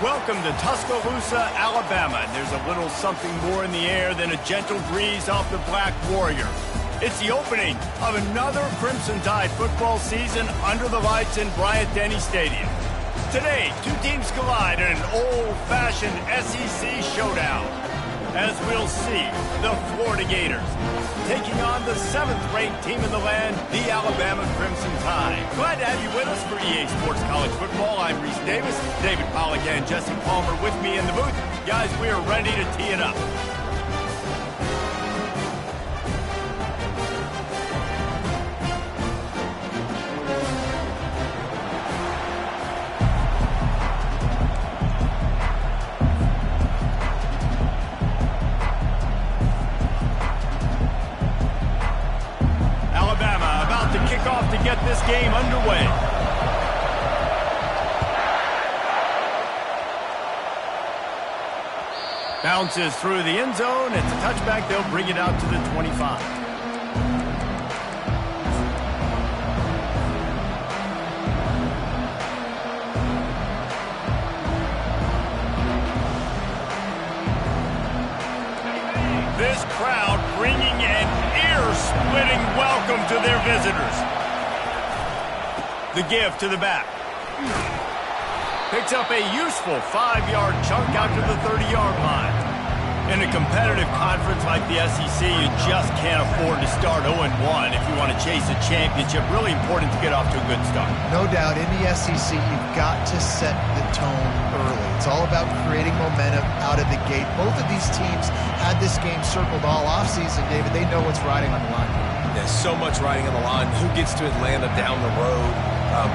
Welcome to Tuscaloosa, Alabama. And there's a little something more in the air than a gentle breeze off the Black Warrior. It's the opening of another Crimson Tide football season under the lights in Bryant-Denny Stadium. Today, two teams collide in an old-fashioned SEC showdown. As we'll see, the Florida Gators taking on the 7th-ranked team in the land, the Alabama Crimson Tide. Glad to have you with us for EA Sports College Football. I'm Reese Davis, David Pollack and Jesse Palmer with me in the booth. Guys, we are ready to tee it up. To get this game underway. Bounces through the end zone. It's a touchback. They'll bring it out to the 25. This crowd bringing an ear-splitting welcome to their visitors. The give to the back. Picks up a useful 5-yard chunk out to the 30-yard line. In a competitive conference like the SEC, you just can't afford to start 0-1 if you want to chase a championship. Really important to get off to a good start. No doubt, in the SEC, you've got to set the tone early. It's all about creating momentum out of the gate. Both of these teams had this game circled all offseason, David. They know what's riding on the line. There's so much riding on the line. Who gets to Atlanta down the road?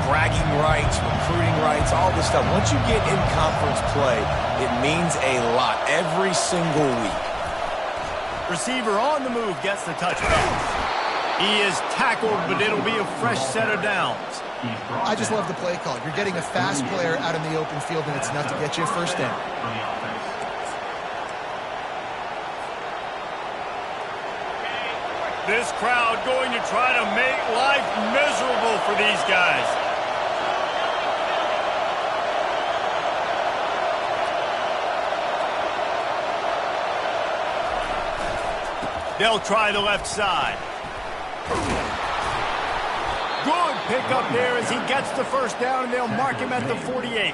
Bragging rights, recruiting rights, all this stuff. Once you get in conference play, it means a lot every single week. Receiver on the move gets the touchdown. He is tackled, but it'll be a fresh set of downs. I just love the play call. You're getting a fast player out in the open field, and it's enough to get you a first down. This crowd going to try to make life miserable for these guys. They'll try the left side. Good pickup there as he gets the first down, and they'll mark him at the 48.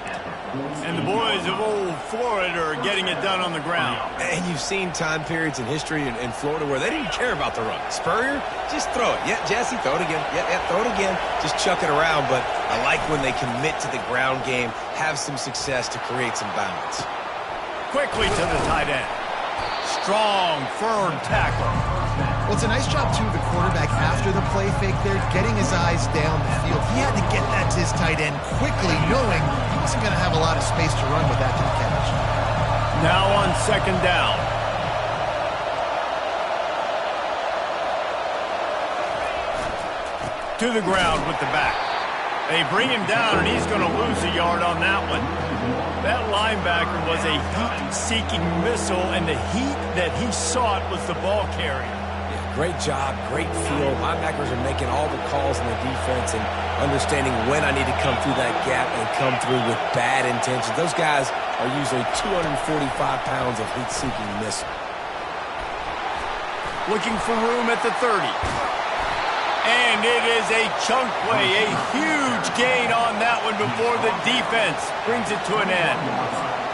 And the boys of old Florida are getting it done on the ground. And you've seen time periods in history in Florida where they didn't care about the run. Spurrier, just throw it. Yeah, Jesse, throw it again. Yeah, throw it again. Just chuck it around. But I like when they commit to the ground game, have some success to create some balance. Quickly to the tight end. Strong, firm tackle. Well, it's a nice job, too, of the quarterback after the play fake there, getting his eyes down the field. He had to get that to his tight end quickly, knowing he wasn't going to have a lot of space to run with that to the catch. Now on second down. To the ground with the back. They bring him down, and he's going to lose a yard on that one. That linebacker was a heat-seeking missile, and the heat that he sought was the ball carrier. Great job, great feel. Linebackers are making all the calls in the defense and understanding when I need to come through that gap and come through with bad intentions. Those guys are usually 245 pounds of heat-seeking missile. Looking for room at the 30. And it is a chunk play, a huge gain on that one before the defense brings it to an end.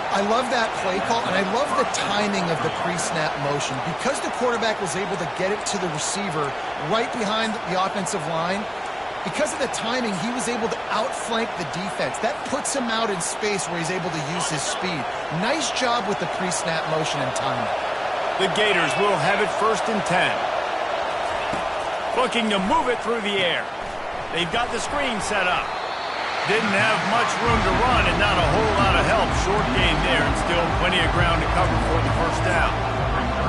I love that play call, and I love the timing of the pre-snap motion. Because the quarterback was able to get it to the receiver right behind the offensive line, because of the timing, he was able to outflank the defense. That puts him out in space where he's able to use his speed. Nice job with the pre-snap motion and timing. The Gators will have it 1st and 10. Looking to move it through the air. They've got the screen set up. Didn't have much room to run and not a whole lot of help. Short gain there and still plenty of ground to cover for the first down.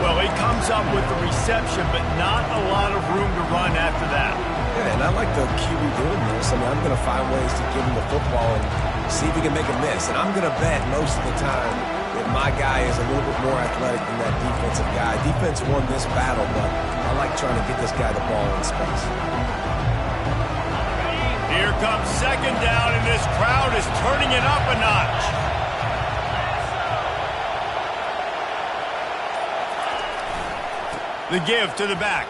Well, he comes up with the reception, but not a lot of room to run after that. Yeah, and I like the QB doing this. I mean, I'm going to find ways to give him the football and see if he can make a miss. And I'm going to bet most of the time that my guy is a little bit more athletic than that defensive guy. Defense won this battle, but I like trying to get this guy the ball in space. Here comes second down, and this crowd is turning it up a notch. The give to the back.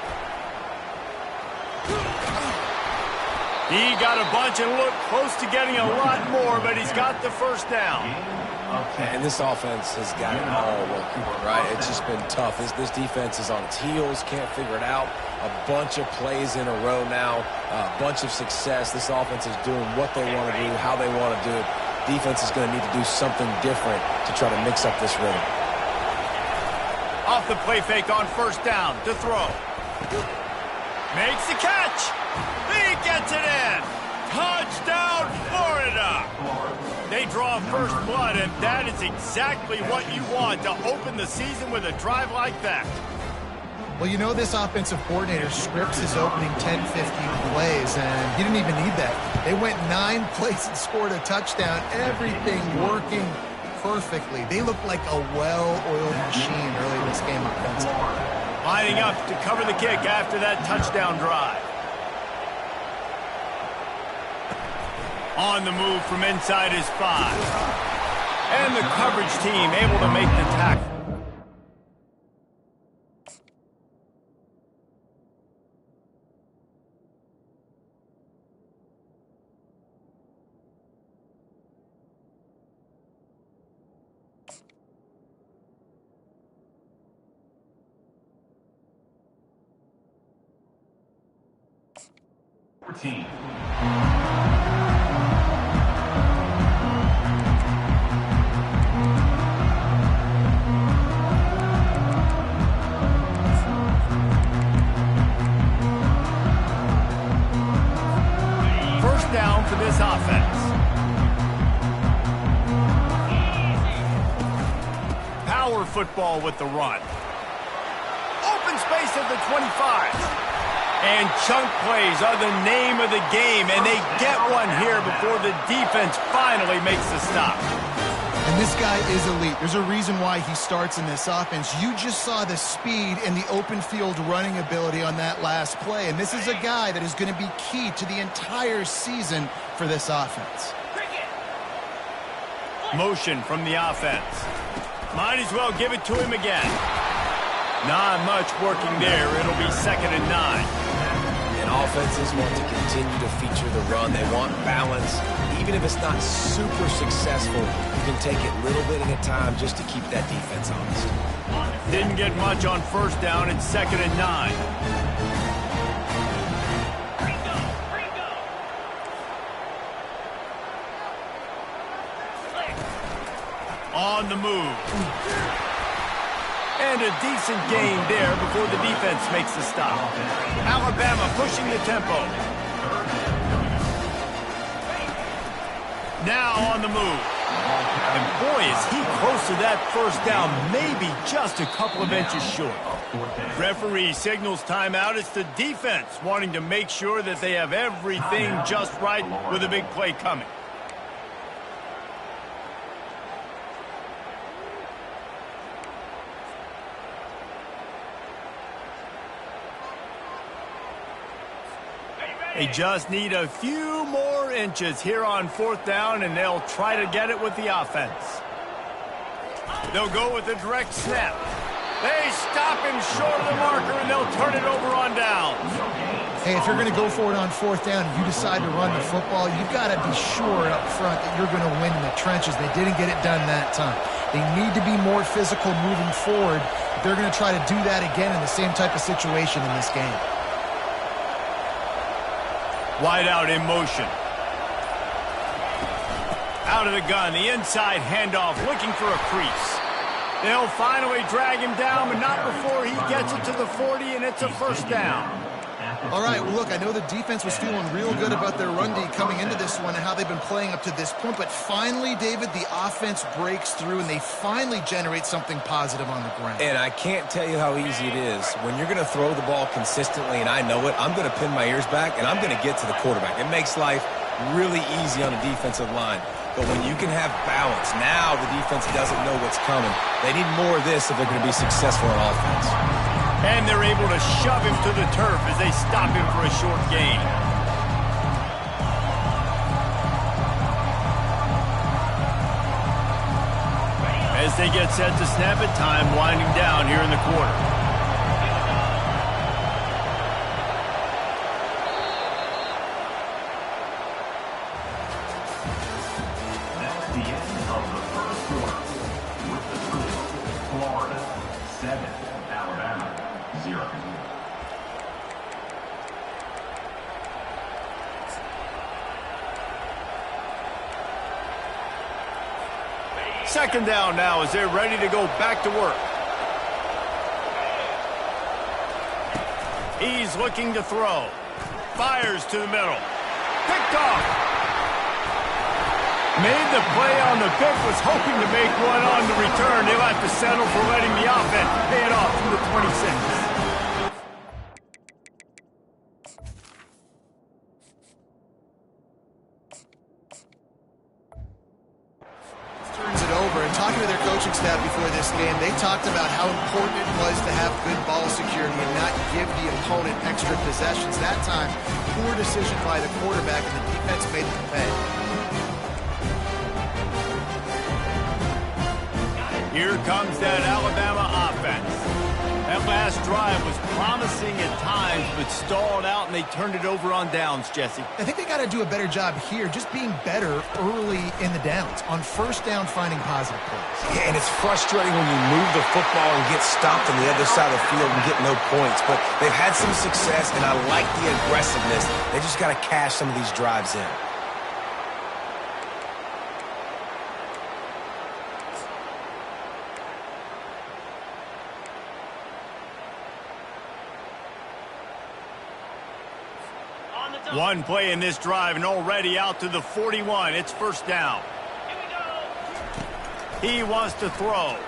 He got a bunch and looked close to getting a lot more, but he's got the first down. Okay, and this offense has got it all working, right? It's just been tough. This defense is on its heels, can't figure it out. A bunch of plays in a row now, a bunch of success. This offense is doing what they want to do, how they want to do it. Defense is going to need to do something different to try to mix up this rhythm. Off the play fake on first down to throw. Makes the catch. He gets it in. Touchdown, Florida. They draw first blood, and that is exactly what you want to open the season with a drive like that. Well, you know this offensive coordinator scripts his opening 10, 15 plays, and he didn't even need that. They went 9 plays and scored a touchdown, everything working perfectly. They looked like a well-oiled machine early in this game offensively. Lining up to cover the kick after that touchdown drive. On the move from inside his 5. And the coverage team able to make the tackle. Team. First down for this offense. Power football with the run. Open space at the 25. And chunk plays are the name of the game, and they get one here before the defense finally makes the stop. And this guy is elite. There's a reason why he starts in this offense. You just saw the speed and the open field running ability on that last play, and this is a guy that is going to be key to the entire season for this offense. Motion from the offense. Might as well give it to him again. Not much working there. It'll be 2nd and 9. And offenses want to continue to feature the run. They want balance. Even if it's not super successful, you can take it little bit at a time just to keep that defense honest. Didn't get much on first down. It's 2nd and 9. On the move. And a decent gain there before the defense makes the stop. Alabama pushing the tempo. Now on the move. And boy, is he close to that first down, maybe just a couple of inches short. Referee signals timeout. It's the defense wanting to make sure that they have everything just right with a big play coming. They just need a few more inches here on 4th down, and they'll try to get it with the offense. They'll go with a direct snap. They stop him short of the marker, and they'll turn it over on down. Hey, if you're going to go for it on 4th down and you decide to run the football, you've got to be sure up front that you're going to win in the trenches. They didn't get it done that time. They need to be more physical moving forward. They're going to try to do that again in the same type of situation in this game. Wide out in motion. Out of the gun, the inside handoff, looking for a crease. They'll finally drag him down, but not before he gets it to the 40, and it's a first down. All right, well, look, I know the defense was feeling real good about their run D coming into this one and how they've been playing up to this point, but finally, David, the offense breaks through, and they finally generate something positive on the ground. And I can't tell you how easy it is. When you're going to throw the ball consistently, and I know it, I'm going to pin my ears back, and I'm going to get to the quarterback. It makes life really easy on the defensive line. But when you can have balance, now the defense doesn't know what's coming. They need more of this if they're going to be successful on offense. And they're able to shove him to the turf as they stop him for a short gain. As they get set to snap it, time winding down here in the quarter. of the first quarter. With the score, Florida 7, Alabama 0. Second down now as they're ready to go back to work. He's looking to throw. Fires to the middle. Picked off. Made the play on the pick, was hoping to make one on the return. They'll have to settle for letting the offense pay it off from the 26. Turns it over, and talking to their coaching staff before this game, they talked about how important it was to have good ball security and not give the opponent extra possessions. That time, poor decision by the quarterback, and the defense made them pay. Here comes that Alabama offense. That last drive was promising at times, but stalled out, and they turned it over on downs, Jesse. I think they got to do a better job here, just being better early in the downs. On first down, finding positive plays. Yeah, and it's frustrating when you move the football and get stopped on the other side of the field and get no points. But they've had some success, and I like the aggressiveness. They just got to cash some of these drives in. One play in this drive and already out to the 41. It's first down. He wants to throw.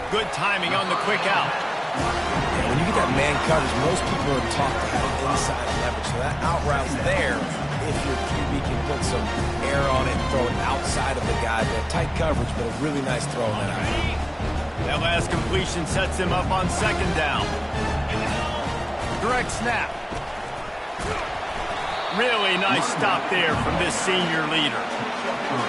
Good timing on the quick out. Yeah, when you get that man coverage, most people are taught to have inside leverage. So that out route's there if your QB can put some air on it and throw it outside of the guy. But tight coverage, but a really nice throw in that out. That last completion sets him up on second down. Direct snap. Really nice stop there from this senior leader.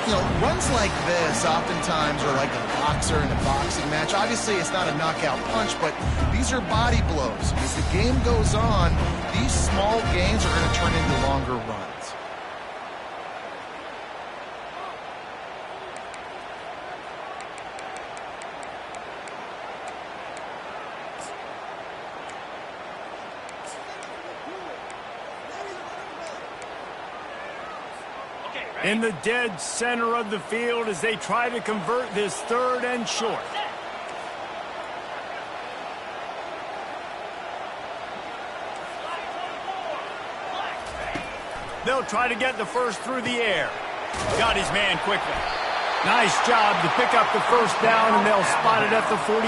You know, runs like this oftentimes are like a boxer in a boxing match. Obviously, it's not a knockout punch, but these are body blows. As the game goes on, these small gains are going to turn into longer runs. In the dead center of the field as they try to convert this third and short. They'll try to get the first through the air. Got his man quickly. Nice job to pick up the first down, and they'll spot it at the 42.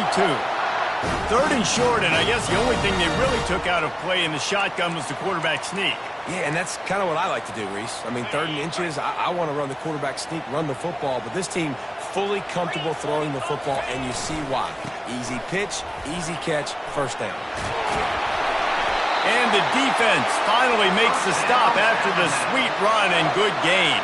Third and short, and I guess the only thing they really took out of play in the shotgun was the quarterback sneak. Yeah, and that's kind of what I like to do, Reese. I mean, 3rd and inches, I want to run the quarterback sneak, run the football, but this team fully comfortable throwing the football, and you see why. Easy pitch, easy catch, first down. And the defense finally makes the stop after the sweet run and good gain.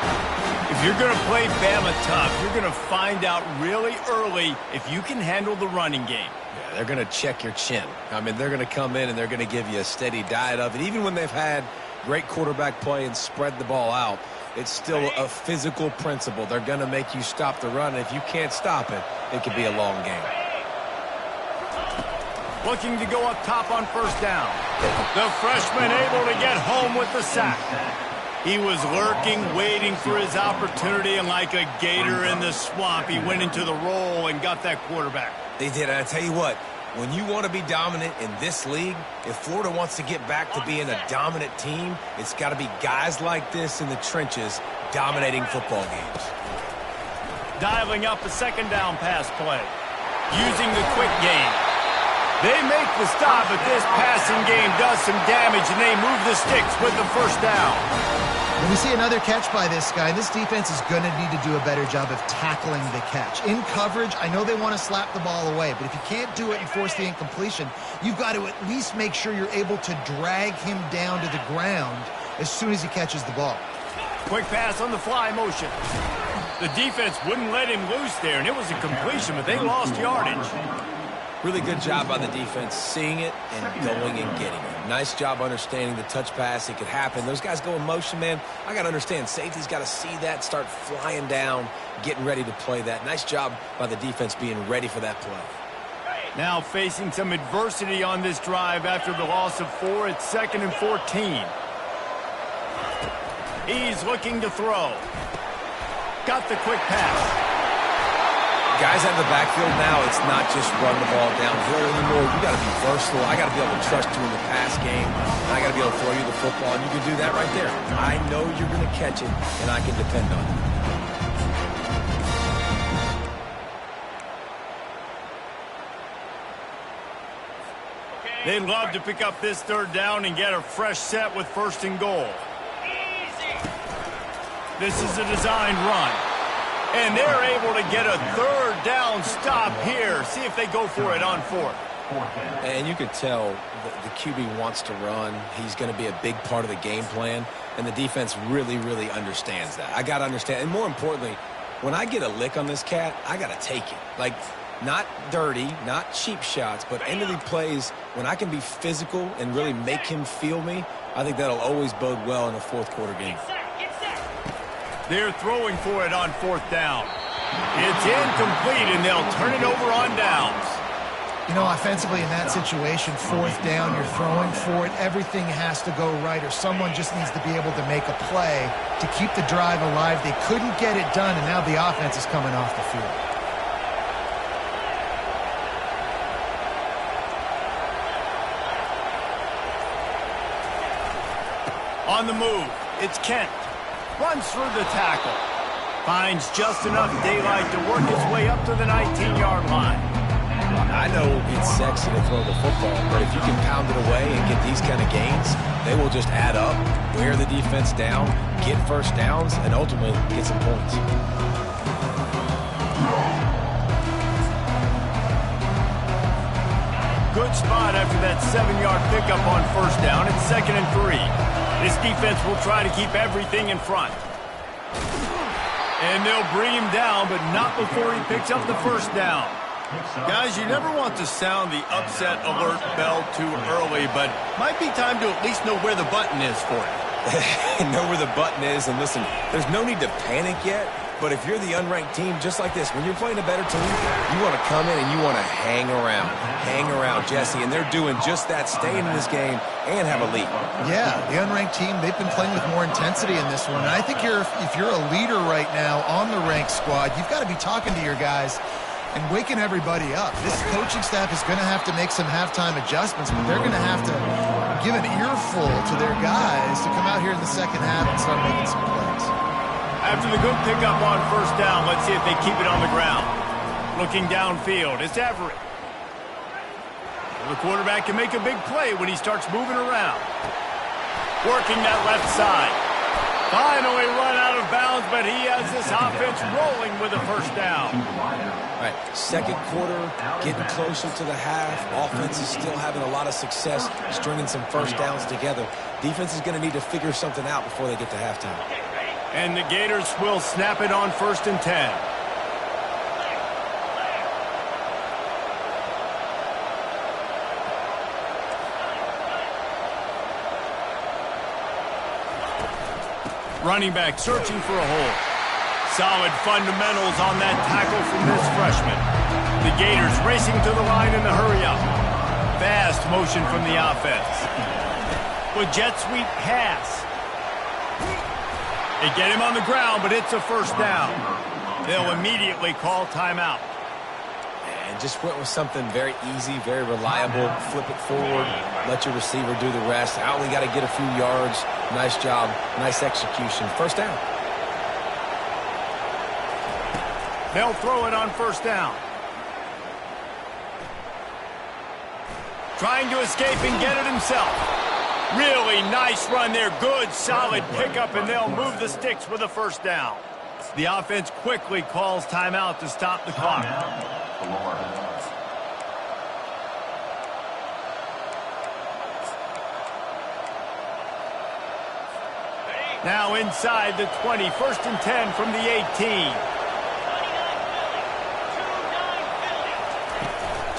If you're going to play Bama tough, you're going to find out really early if you can handle the running game. Yeah, they're going to check your chin. I mean, they're going to come in and they're going to give you a steady diet of it, even when they've had great quarterback play and spread the ball out. It's still a physical principle. They're going to make you stop the run, and if you can't stop it, it could be a long game. Looking to go up top on first down. The freshman able to get home with the sack. He was lurking, waiting for his opportunity, and like a gator in the swamp, he went into the roll and got that quarterback. They did, and I tell you what, when you want to be dominant in this league, if Florida wants to get back to being a dominant team, it's got to be guys like this in the trenches dominating football games. Dialing up a second down pass play. Using the quick game. They make the stop, but this passing game does some damage, and they move the sticks with the first down. When we see another catch by this guy, this defense is going to need to do a better job of tackling the catch. In coverage, I know they want to slap the ball away, but if you can't do it and force the incompletion, you've got to at least make sure you're able to drag him down to the ground as soon as he catches the ball. Quick pass on the fly motion. The defense wouldn't let him loose there, and it was a completion, but they lost yardage. Really good job by the defense seeing it and going and getting it. Nice job understanding the touch pass. It could happen. Those guys go in motion, man. I got to understand. Safety's got to see that, start flying down, getting ready to play that. Nice job by the defense being ready for that play. Now facing some adversity on this drive after the loss of 4. It's 2nd and 14. He's looking to throw. Got the quick pass. Guys out of the backfield now, it's not just run the ball downhill anymore. You got to be versatile. I got to be able to trust you in the pass game. I got to be able to throw you the football, and you can do that right there. I know you're going to catch it, and I can depend on it. They'd love to pick up this 3rd down and get a fresh set with 1st and goal. This is a designed run. And they're able to get a 3rd down stop here. See if they go for it on 4th. And you could tell the QB wants to run. He's going to be a big part of the game plan. And the defense really, really understands that. I got to understand. And more importantly, when I get a lick on this cat, I got to take it. Like, not dirty, not cheap shots, but end of the plays, when I can be physical and really make him feel me, I think that'll always bode well in a 4th quarter game. They're throwing for it on 4th down. It's incomplete, and they'll turn it over on downs. You know, offensively in that situation, 4th down, you're throwing for it. Everything has to go right, or someone just needs to be able to make a play to keep the drive alive. They couldn't get it done, and now the offense is coming off the field. On the move, it's Kent. Runs through the tackle. Finds just enough daylight to work his way up to the 19-yard line. I know it's sexy to throw the football, but if you can pound it away and get these kind of gains, they will just add up, wear the defense down, get 1st downs, and ultimately get some points. Good spot after that 7-yard pickup on 1st down. It's 2nd and 3. This defense will try to keep everything in front. And they'll bring him down, but not before he picks up the 1st down. Guys, you never want to sound the upset alert bell too early, but might be time to at least know where the button is for it. Know where the button is, and listen, there's no need to panic yet, but if you're the unranked team, just like this, when you're playing a better team, you want to come in and you want to hang around, Jesse, and they're doing just that, staying in this game and have a lead. Yeah, the unranked team, they've been playing with more intensity in this one, and I think if you're a leader right now on the ranked squad, you've got to be talking to your guys and waking everybody up. This coaching staff is going to have to make some halftime adjustments, but they're going to have to give an earful to their guys to come out here in the 2nd half and start making some plays. After the good pickup on 1st down, let's see if they keep it on the ground. Looking downfield, it's Everett. The quarterback can make a big play when he starts moving around. Working that left side. Finally run out of bounds, but he has this offense rolling with a 1st down. All right, 2nd quarter, getting closer to the half. Offense is still having a lot of success stringing some 1st downs together. Defense is going to need to figure something out before they get to halftime. And the Gators will snap it on 1st and 10. Running back searching for a hole. Solid fundamentals on that tackle from this freshman. The Gators racing to the line in the hurry-up. Fast motion from the offense. With jet sweep pass. They get him on the ground, but it's a 1st down. They'll immediately call timeout. And just went with something very easy, very reliable. Flip it forward, let your receiver do the rest. I only got to get a few yards. Nice job, nice execution. 1st down. They'll throw it on 1st down. Trying to escape and get it himself. Really nice run there. Good, solid pickup, and they'll move the sticks with a 1st down. The offense quickly calls timeout to stop the clock. Now inside the 20, 1st and 10 from the 18.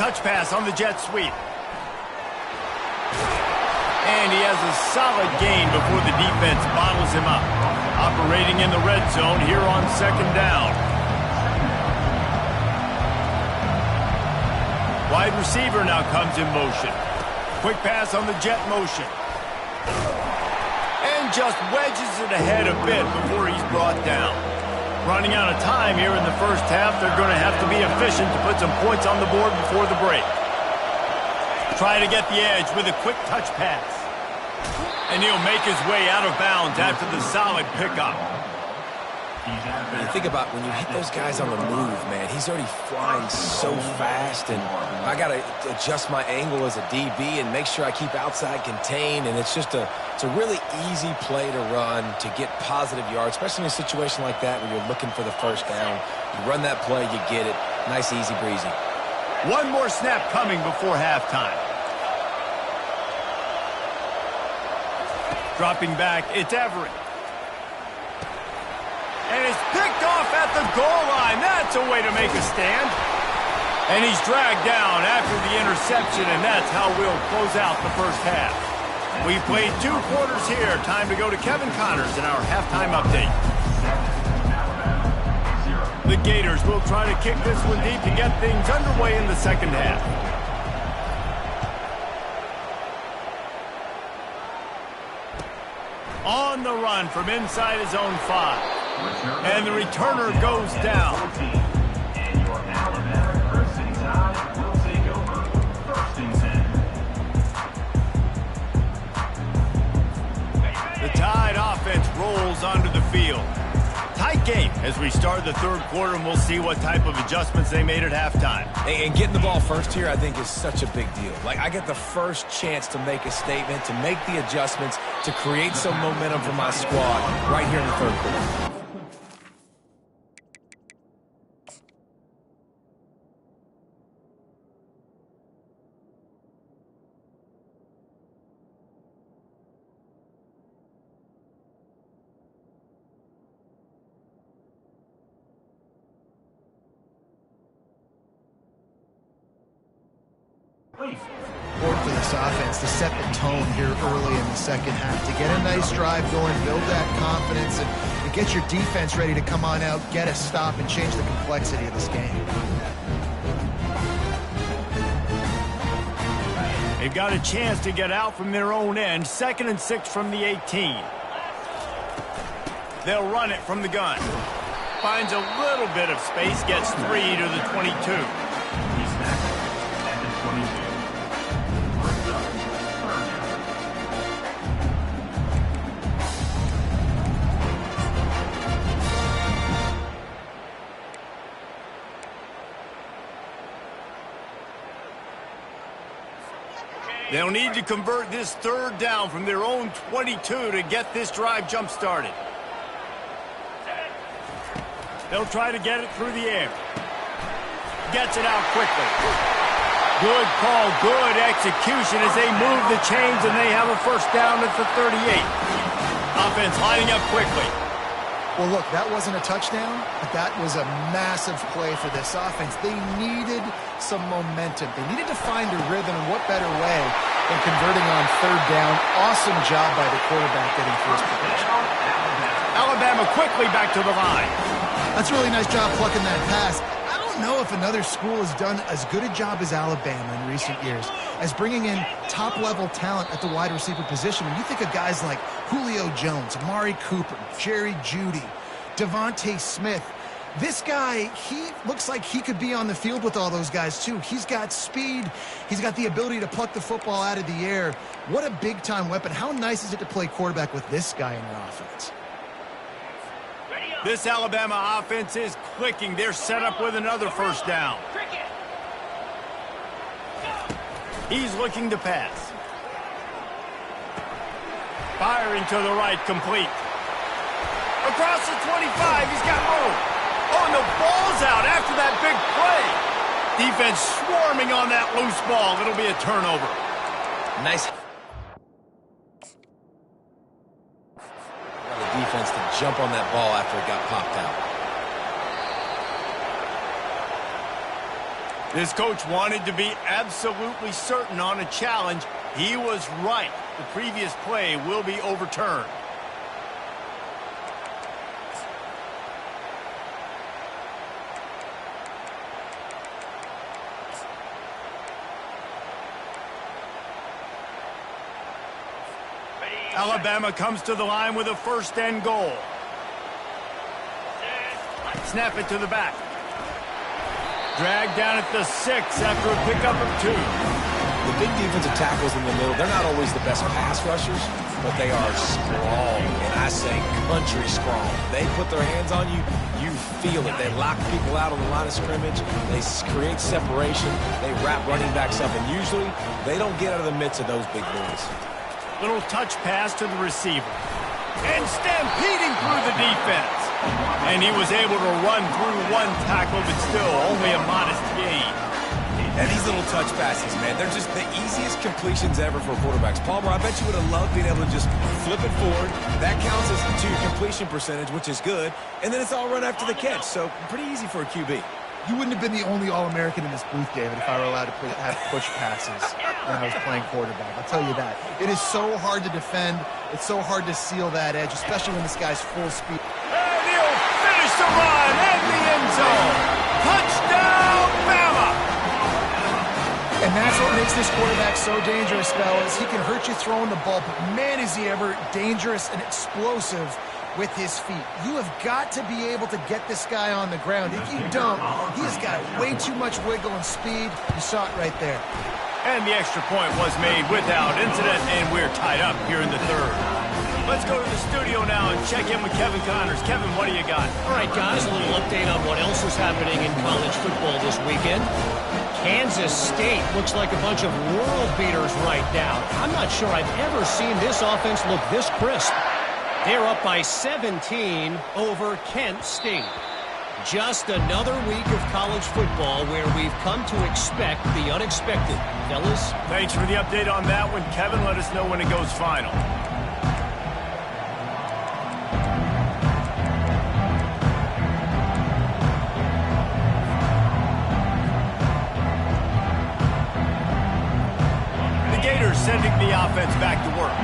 touch pass on the jet sweep. And he has a solid gain before the defense bottles him up. Operating in the red zone here on second down. Wide receiver now comes in motion. Quick pass on the jet motion. And just wedges it ahead a bit before he's brought down. Running out of time here in the first half. They're going to have to be efficient to put some points on the board before the break. Trying to get the edge with a quick touch pass. And he'll make his way out of bounds after the solid pickup. When you think about when you hit those guys on the move, man, he's already flying so fast, and I got to adjust my angle as a DB and make sure I keep outside contained, and it's a really easy play to run to get positive yards, especially in a situation like that where you're looking for the first down. You run that play, you get it. Nice, easy breezy. One more snap coming before halftime. Dropping back, it's Everett. And it's picked off at the goal line. That's a way to make a stand. And he's dragged down after the interception, and that's how we'll close out the first half. We played 2 quarters here. Time to go to Kevin Connors in our halftime update. The Gators will try to kick this one deep to get things underway in the second half. On the run from inside his own 5. And the returner goes down. And your Alabama Crimson Tide will take over 1st and 10. The Tide offense rolls onto the field. Tight game as we start the third quarter, and we'll see what type of adjustments they made at halftime. And getting the ball first here, I think, is such a big deal. Like, I get the first chance to make a statement, to make the adjustments, to create some momentum for my squad right here in the third quarter. Important for this offense to set the tone here early in the second half, to get a nice drive going, build that confidence, and to get your defense ready to come on out, get a stop, and change the complexity of this game. They've got a chance to get out from their own end. 2nd and 6 from the 18. They'll run it from the gun. Finds a little bit of space, gets 3 to the 22. They'll need to convert this 3rd down from their own 22 to get this drive jump-started. They'll try to get it through the air. Gets it out quickly. Good call, good execution as they move the chains, and they have a first down at the 38. Offense lining up quickly. Well, look, that wasn't a touchdown, but that was a massive play for this offense. They needed some momentum. They needed to find a rhythm, and what better way than converting on 3rd down. Awesome job by the quarterback getting first progression. Alabama quickly back to the line. That's a really nice job plucking that pass. I don't know if another school has done as good a job as Alabama in recent years as bringing in top-level talent at the wide receiver position. When you think of guys like Julio Jones, Amari Cooper, Jerry Jeudy, Devontae Smith, this guy, he looks like he could be on the field with all those guys too. He's got speed. He's got the ability to pluck the football out of the air. What a big-time weapon. How nice is it to play quarterback with this guy in your offense? This Alabama offense is clicking. They're set up with another first down. He's looking to pass. Firing to the right, complete. Across the 25, he's got room. Oh, and the ball's out after that big play. Defense swarming on that loose ball. It'll be a turnover. Nice. Defense to jump on that ball after it got popped out. This coach wanted to be absolutely certain on a challenge. He was right. The previous play will be overturned. Alabama comes to the line with a first and goal. Snap it to the back. Dragged down at the 6 after a pickup of 2. The big defensive tackles in the middle, they're not always the best pass rushers, but they are strong, and I say country strong. They put their hands on you, you feel it. They lock people out on the line of scrimmage. They create separation. They wrap running backs up, and usually they don't get out of the midst of those big boys. Little touch pass to the receiver. And stampeding through the defense. And he was able to run through one tackle, but still only a modest gain. And these little touch passes, man, they're just the easiest completions ever for quarterbacks. Palmer, I bet you would have loved being able to just flip it forward. That counts as to your completion percentage, which is good. And then it's all run after the catch, so pretty easy for a QB. You wouldn't have been the only All-American in this booth, David, if I were allowed to have push passes when I was playing quarterback. I'll tell you that. It is so hard to defend. It's so hard to seal that edge, especially when this guy's full speed. And he'll finish the run in the end zone. Touchdown, Bama! And that's what makes this quarterback so dangerous, fellas. He can hurt you throwing the ball, but man, is he ever dangerous and explosive with his feet. You have got to be able to get this guy on the ground. If you don't, he has got way too much wiggle and speed. You saw it right there. And the extra point was made without incident, and we're tied up here in the third. Let's go to the studio now and check in with Kevin Connors. Kevin, what do you got? All right, guys, a little update on what else is happening in college football this weekend. Kansas State looks like a bunch of world beaters right now. I'm not sure I've ever seen this offense look this crisp. They're up by 17 over Kent State. Just another week of college football where we've come to expect the unexpected. Fellas? Thanks for the update on that one, Kevin. Let us know when it goes final. The Gators sending the offense back to work.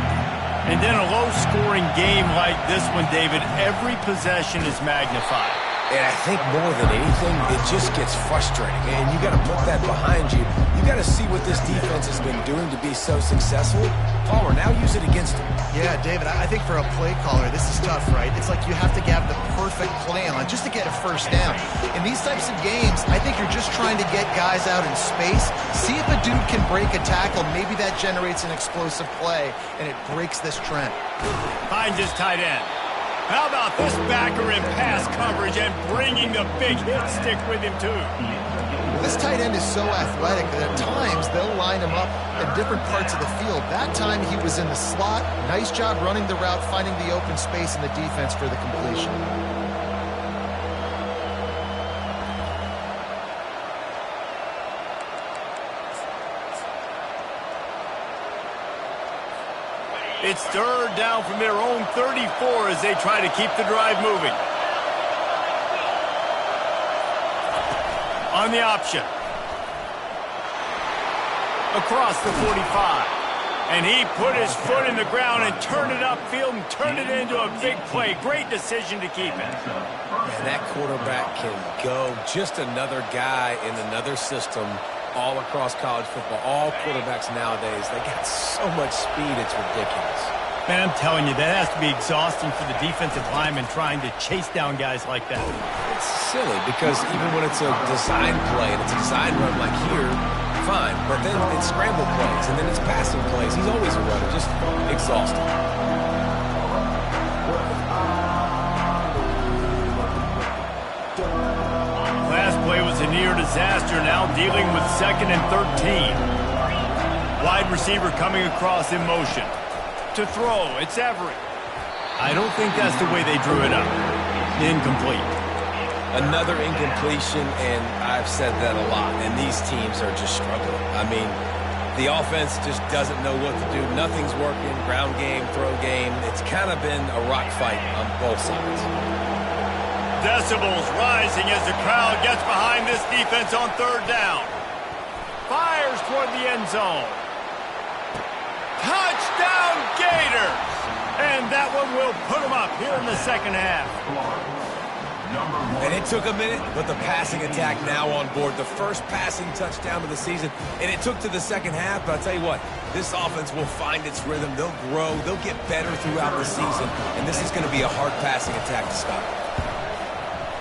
And then a low-scoring game like this one, David, every possession is magnified. And I think more than anything, it just gets frustrating. And you got to put that behind you. You got to see what this defense has been doing to be so successful. Palmer, now use it against him. Yeah, David, I think for a play caller, this is tough, right? It's like you have to have the perfect play on just to get a first down. In these types of games, I think you're just trying to get guys out in space, see if a dude can break a tackle. Maybe that generates an explosive play, and it breaks this trend. Finds his tight end. How about this backer in pass coverage and bringing the big hit stick with him, too? This tight end is so athletic that at times they'll line him up at different parts of the field. That time he was in the slot. Nice job running the route, finding the open space in the defense for the completion. It's third down from their own 34 as they try to keep the drive moving. On the option. Across the 45. And he put his foot in the ground and turned it upfield and turned it into a big play. Great decision to keep it. And that quarterback can go. Just another guy in another system all across college football. All quarterbacks nowadays, they got so much speed, it's ridiculous. Man, I'm telling you, that has to be exhausting for the defensive lineman trying to chase down guys like that. It's silly because even when it's a design play and it's a design run like here, fine. But then it's scramble plays and then it's passing plays. He's always a runner, just exhausting. Last play was a near disaster, now dealing with 2nd and 13. Wide receiver coming across in motion. To throw, it's Everett. I don't think that's the way they drew it up. Incomplete. Another incompletion, and I've said that a lot, and these teams are just struggling. I mean, the offense just doesn't know what to do. Nothing's working. Ground game, throw game. It's kind of been a rock fight on both sides. Decibels rising as the crowd gets behind this defense on third down. Fires toward the end zone. Touchdown Gators! And that one will put them up here in the second half. And it took a minute, but the passing attack now on board. The first passing touchdown of the season, and it took to the second half, but I'll tell you what, this offense will find its rhythm. They'll grow. They'll get better throughout the season, and this is going to be a hard passing attack to stop.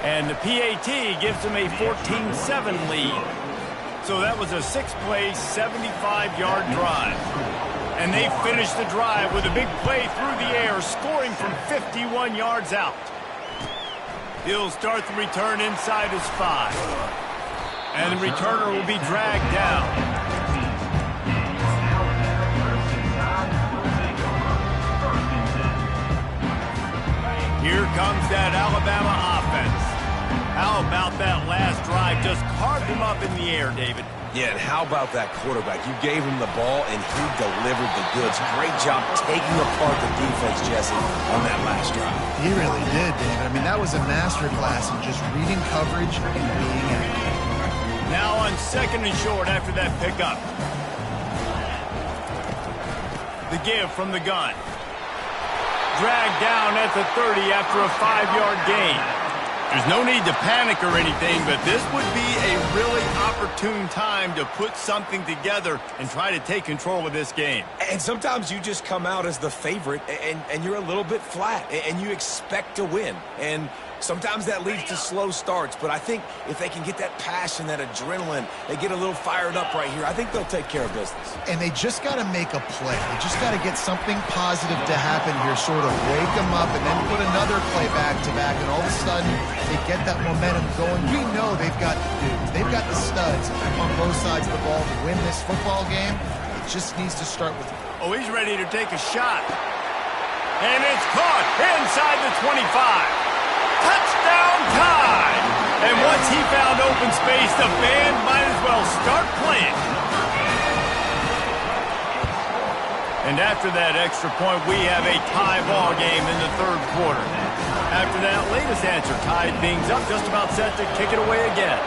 And the PAT gives them a 14-7 lead. So that was a 6-play, 75-yard drive. And they finished the drive with a big play through the air, scoring from 51 yards out. He'll start the return inside his 5. And the returner will be dragged down. Here comes that Alabama offense. How about that last drive? Just carved him up in the air, David. Yeah, and how about that quarterback? You gave him the ball, and he delivered the goods. Great job taking apart the defense, Jesse, on that last drive. He really did, David. I mean, that was a masterclass in just reading coverage and being accurate. Now on second and short after that pickup. The give from the gun. Dragged down at the 30 after a 5-yard gain. There's no need to panic or anything, but this would be a really opportune time to put something together and try to take control of this game. And sometimes you just come out as the favorite, and you're a little bit flat, and you expect to win. And sometimes that leads to slow starts, but I think if they can get that passion, that adrenaline, they get a little fired up right here, I think they'll take care of business. And they just got to make a play. They just got to get something positive to happen here, sort of wake them up, and then put another play back-to-back, and all of a sudden they get that momentum going. We know they've got the dudes. They've got the studs on both sides of the ball to win this football game. It just needs to start with... Oh, he's ready to take a shot. And it's caught inside the 25. Touchdown time! And once he found open space, the band might as well start playing. And after that extra point, we have a tie ball game in the third quarter. After that latest answer, tied things up, just about set to kick it away again.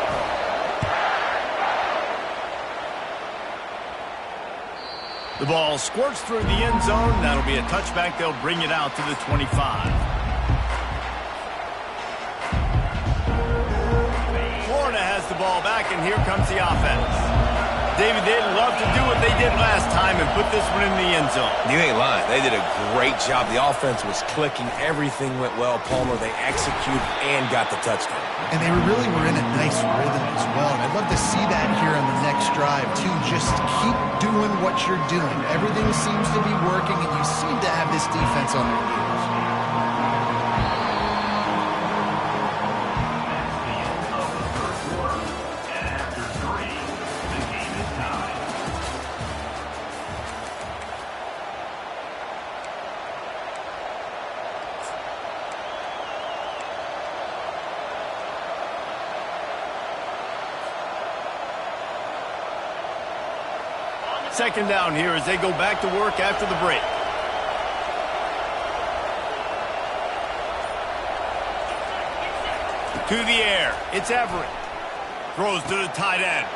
The ball squirts through the end zone. That'll be a touchback. They'll bring it out to the 25. Florida has the ball back, and here comes the offense. David, they'd love to do what they did last time and put this one in the end zone. You ain't lying. They did a great job. The offense was clicking. Everything went well, Palmer. They executed and got the touchdown. And they really were in a nice rhythm as well. And I'd love to see that here on the next drive, too. Just keep doing what you're doing. Everything seems to be working, and you seem to have this defense on their heels. Second down here as they go back to work after the break. To the air. It's Everett. Throws to the tight end.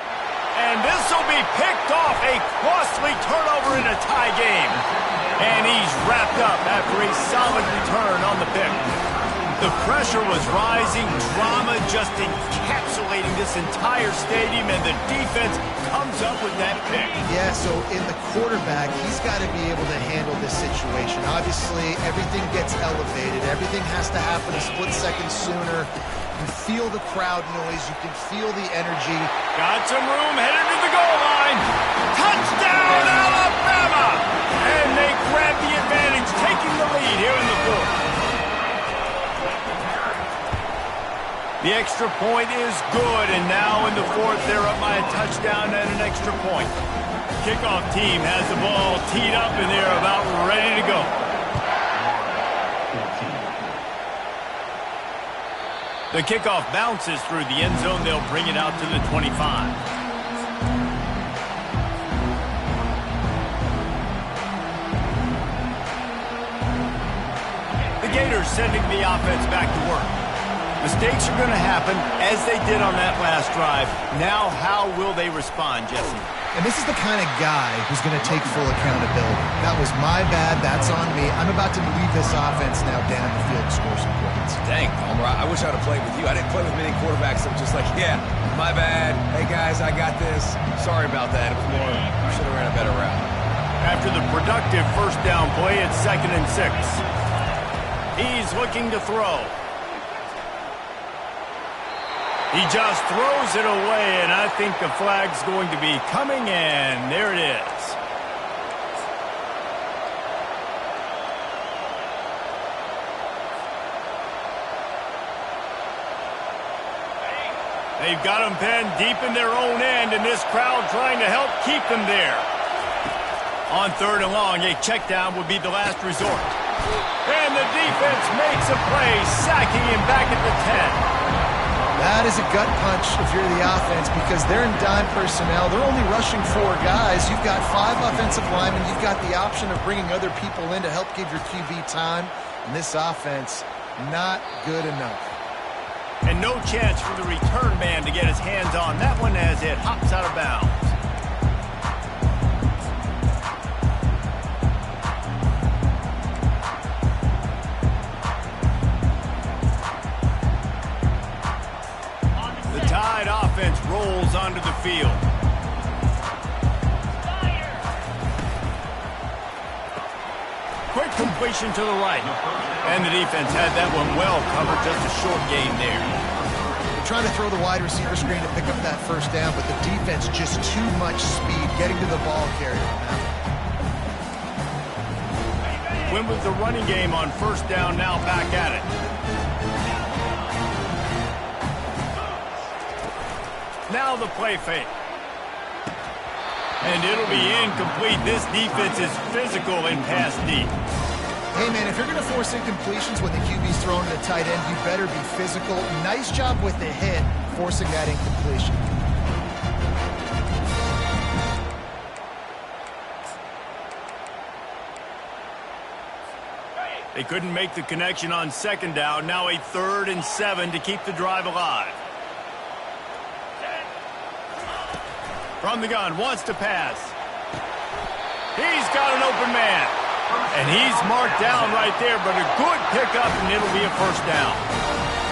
And this will be picked off. A costly turnover in a tie game. And he's wrapped up after a solid return on the pick. The pressure was rising. Drama just encapsulating this entire stadium, and the defense comes up with that pick. Yeah, so in the quarterback, he's got to be able to handle this situation. Obviously, everything gets elevated. Everything has to happen a split second sooner. You feel the crowd noise. You can feel the energy. Got some room, headed to the goal line. Touchdown, Alabama! And they grab the advantage, taking the lead here in the fourth. The extra point is good, and now in the fourth, they're up by a touchdown and an extra point. Kickoff team has the ball teed up, and they're about ready to go. The kickoff bounces through the end zone. They'll bring it out to the 25. The Gators sending the offense back to work. Mistakes are going to happen, as they did on that last drive. Now, how will they respond, Jesse? And this is the kind of guy who's going to take full accountability. That was my bad. That's on me. I'm about to lead this offense now down the field to score some points. Dang, Homer, I wish I would have played with you. I didn't play with many quarterbacks that were just like, yeah, my bad. Hey, guys, I got this. Sorry about that. It was more, you should have ran a better route. After the productive first down play, it's 2nd and 6. He's looking to throw. He just throws it away, and I think the flag's going to be coming in. There it is. They've got them pinned deep in their own end, and this crowd trying to help keep them there. On 3rd and long, a check down would be the last resort. And the defense makes a play, sacking him back at the 10. That is a gut punch if you're the offense because they're in dime personnel. They're only rushing 4 guys. You've got 5 offensive linemen. You've got the option of bringing other people in to help give your QB time. And this offense, not good enough. And no chance for the return man to get his hands on that one as it hops out of bounds. Offense rolls onto the field. Quick completion to the right. And the defense had that one well covered, just a short gain there. They're trying to throw the wide receiver screen to pick up that first down, but the defense just too much speed getting to the ball carrier on that one. Win with the running game on first down, now back at it. Now the play fake. And it'll be incomplete. This defense is physical and pass deep. Hey, man, if you're going to force incompletions when the QB's throwing to the tight end, you better be physical. Nice job with the hit, forcing that incompletion. They couldn't make the connection on 2nd down. Now a 3rd and 7 to keep the drive alive. From the gun, wants to pass. He's got an open man. And he's marked down right there, but a good pickup, and it'll be a first down.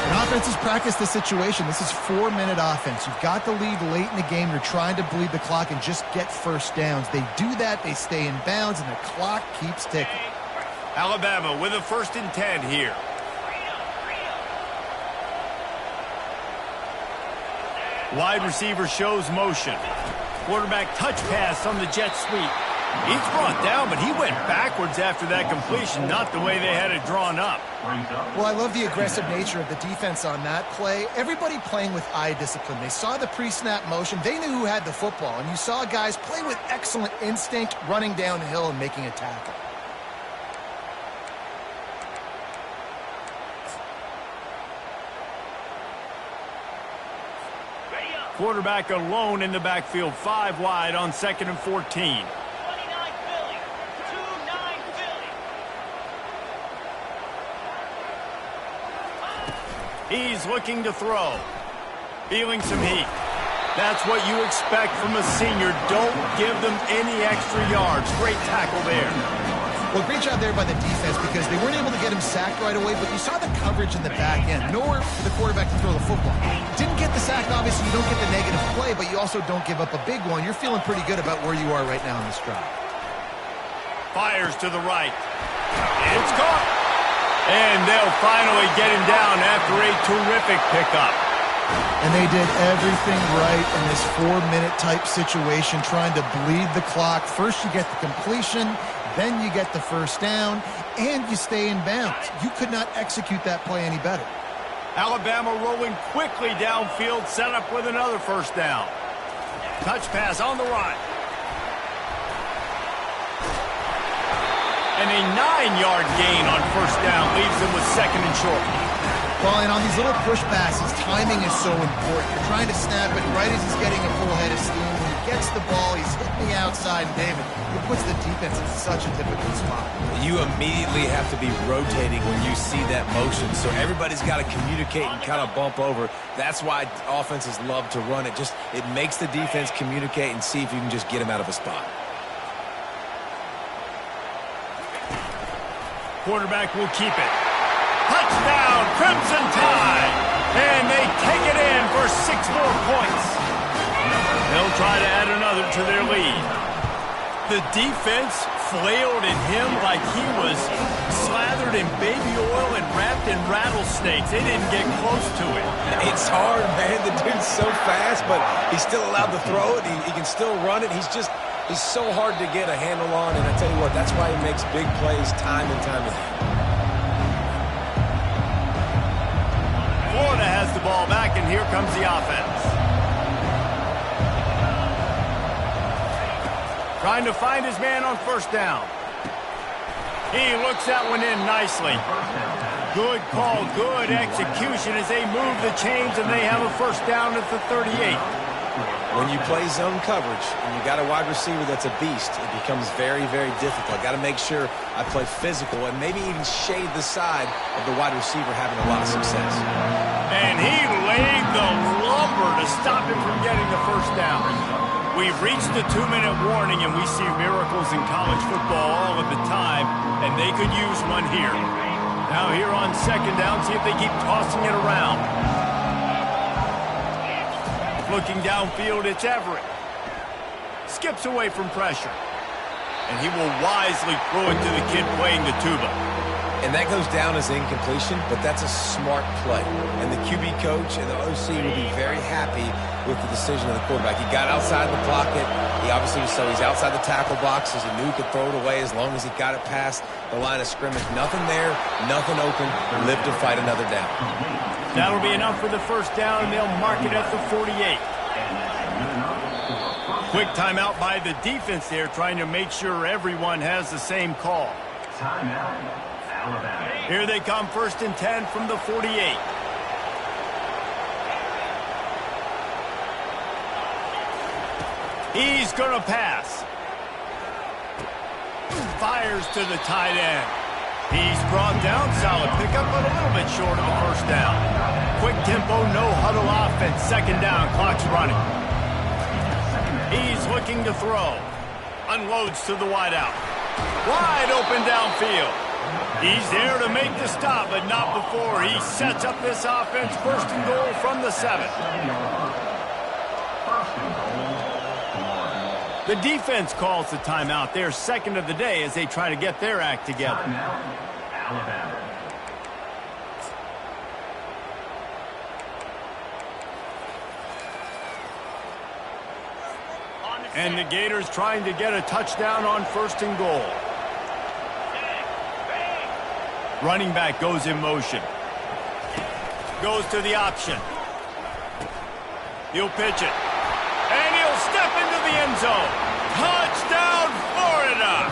An offense has practiced the situation. This is 4-minute offense. You've got the lead late in the game. You're trying to bleed the clock and just get first downs. They do that, they stay in bounds, and the clock keeps ticking. Alabama with a 1st and 10 here. Wide receiver shows motion. Quarterback touch pass on the jet sweep. He's brought down, but he went backwards after that completion, not the way they had it drawn up. Well, I love the aggressive nature of the defense on that play. Everybody playing with eye discipline. They saw the pre-snap motion. They knew who had the football, and you saw guys play with excellent instinct, running downhill and making a tackle. Quarterback alone in the backfield, 5 wide on 2nd and 14. He's looking to throw. Feeling some heat. That's what you expect from a senior. Don't give them any extra yards. Great tackle there. Well, great job there by the defense because they weren't able to get him sacked right away, but you saw the coverage in the back end. Nowhere for the quarterback to throw the football. Didn't get the sack, obviously. You don't get the negative play, but you also don't give up a big one. You're feeling pretty good about where you are right now in this drive. Fires to the right. It's caught. And they'll finally get him down after a terrific pickup. And they did everything right in this 4-minute type situation, trying to bleed the clock. First you get the completion, then you get the first down, and you stay in bounds. You could not execute that play any better. Alabama rolling quickly downfield, set up with another first down. Touch pass on the right. And a 9-yard gain on first down leaves them with 2nd and short. Well, and on these little push passes, timing is so important. You're trying to snap it right as he's getting a full head of steam. When he gets the ball, he's hitting the outside. And David, it puts the defense in such a difficult spot. You immediately have to be rotating when you see that motion. So everybody's got to communicate and kind of bump over. That's why offenses love to run it. It makes the defense communicate and see if you can just get him out of a spot. Quarterback will keep it. Touchdown, Crimson Tide! And they take it in for 6 more points. They'll try to add another to their lead. The defense flailed at him like he was slathered in baby oil and wrapped in rattlesnakes. They didn't get close to it. It's hard, man. The dude's so fast, but he's still allowed to throw it. He can still run it. He's so hard to get a handle on, and I tell you what, that's why he makes big plays time and time again. Florida has the ball back, and here comes the offense. Trying to find his man on first down. He looks that one in nicely. Good call, good execution as they move the chains, and they have a first down at the 38. When you play zone coverage and you got a wide receiver that's a beast, it becomes very, very difficult. Got to make sure I play physical and maybe even shade the side of the wide receiver having a lot of success. And he laid the lumber to stop him from getting the first down. We've reached the 2-minute warning, and we see miracles in college football all of the time, and they could use one here. Now here on second down, see if they keep tossing it around. Looking downfield, it's Everett. Skips away from pressure. And he will wisely throw it to the kid playing the tuba. And that goes down as incompletion, but that's a smart play. And the QB coach and the OC will be very happy with the decision of the quarterback. He got outside the pocket. He obviously so he's outside the tackle box, as he knew he could throw it away as long as he got it past the line of scrimmage. Nothing there, nothing open. Live to fight another down. That'll be enough for the first down, and they'll mark it at the 48. Quick timeout by the defense there, trying to make sure everyone has the same call. Timeout, Alabama. Here they come, 1st and 10 from the 48. He's going to pass. Fires to the tight end. He's brought down, solid pickup, but a little bit short of the first down. Quick tempo, no huddle offense. Second down, clock's running. He's looking to throw. Unloads to the wideout. Wide open downfield. He's there to make the stop, but not before he sets up this offense. 1st and goal from the 7. The defense calls the timeout. Their second of the day as they try to get their act together. Alabama. And the Gators trying to get a touchdown on 1st and goal. Running back goes in motion. Goes to the option. He'll pitch it. And he'll step into the end zone. Touchdown, Florida!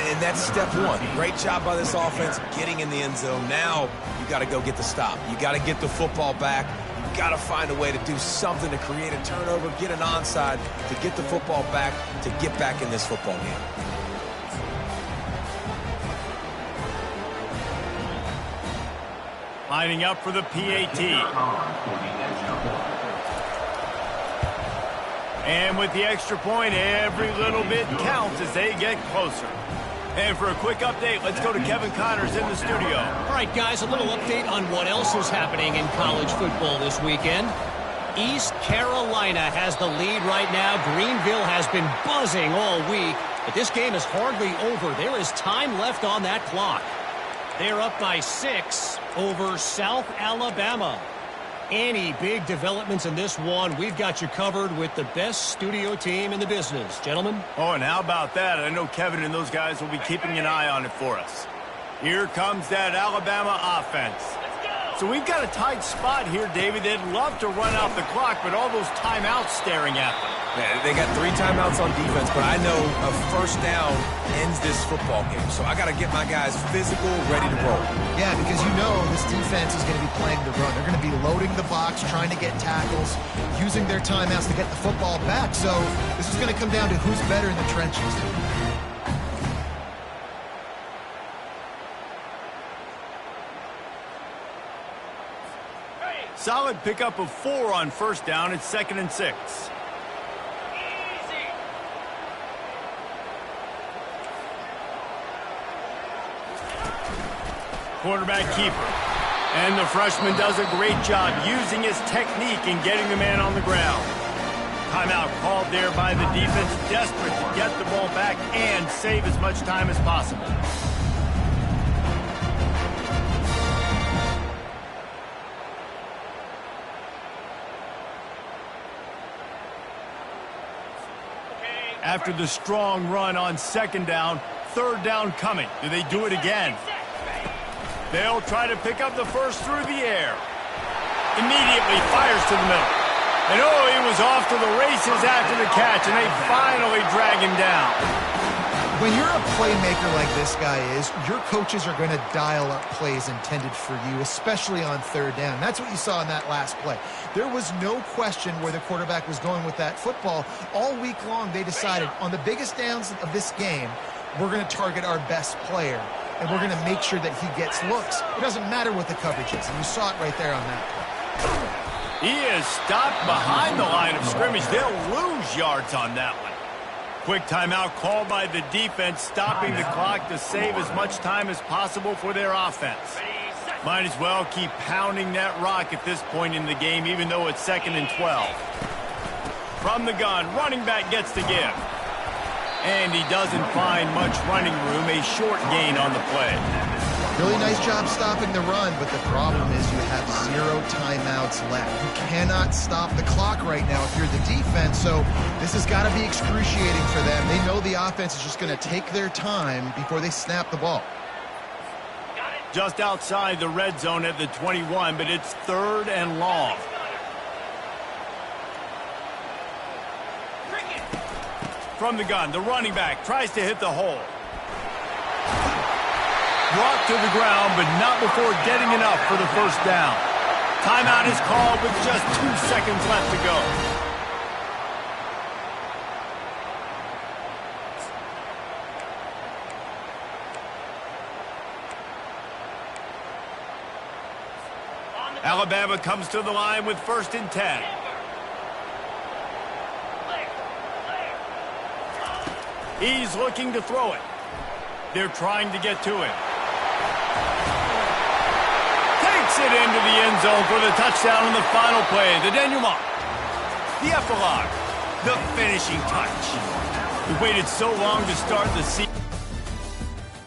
And that's step one. Great job by this offense getting in the end zone. Now you got to go get the stop. You got to get the football back. You got to find a way to do something to create a turnover, get an onside, to get the football back, to get back in this football game. Lining up for the PAT. And with the extra point, every little bit counts as they get closer. And for a quick update, let's go to Kevin Connors in the studio. All right, guys, a little update on what else is happening in college football this weekend. East Carolina has the lead right now. Greenville has been buzzing all week, but this game is hardly over. There is time left on that clock. They're up by 6 over South Alabama. Any big developments in this one, we've got you covered with the best studio team in the business. Gentlemen? Oh, and how about that? I know Kevin and those guys will be keeping an eye on it for us. Here comes that Alabama offense. So we've got a tight spot here, David. They'd love to run out the clock, but all those timeouts staring at them. Yeah, they got 3 timeouts on defense, but I know a first down ends this football game. So I got to get my guys physical, ready to roll. Yeah, because you know this defense is going to be playing the run. They're going to be loading the box, trying to get tackles, using their timeouts to get the football back. So this is going to come down to who's better in the trenches. Solid pickup of 4 on first down. It's 2nd and 6. Quarterback keeper. And the freshman does a great job using his technique in getting the man on the ground. Timeout called there by the defense, desperate to get the ball back and save as much time as possible. After the strong run on 2nd down, 3rd down coming. Do they do it again? They'll try to pick up the first through the air. Immediately fires to the middle. And oh, he was off to the races after the catch, and they finally drag him down. When you're a playmaker like this guy is, your coaches are going to dial up plays intended for you, especially on 3rd down. That's what you saw in that last play. There was no question where the quarterback was going with that football. All week long, they decided on the biggest downs of this game, we're going to target our best player, and we're going to make sure that he gets looks. It doesn't matter what the coverage is, and you saw it right there on that play. He is stopped behind the line of scrimmage. They'll lose yards on that one. Quick timeout called by the defense, stopping the clock to save as much time as possible for their offense. Might as well keep pounding that rock at this point in the game, even though it's 2nd and 12. From the gun, running back gets the give. And he doesn't find much running room, a short gain on the play. Really nice job stopping the run, but the problem is you have 0 timeouts left. You cannot stop the clock right now if you're the defense, so this has got to be excruciating for them. They know the offense is just going to take their time before they snap the ball. Just outside the red zone at the 21, but it's 3rd and long. From the gun, the running back tries to hit the hole. Brought to the ground, but not before getting enough for the first down. Timeout is called with just 2 seconds left to go. Alabama comes to the line with 1st and 10. He's looking to throw it. They're trying to get to him. Takes it into the end zone for the touchdown on the final play. The denouement. The epilogue. The finishing touch. We waited so long to start the season.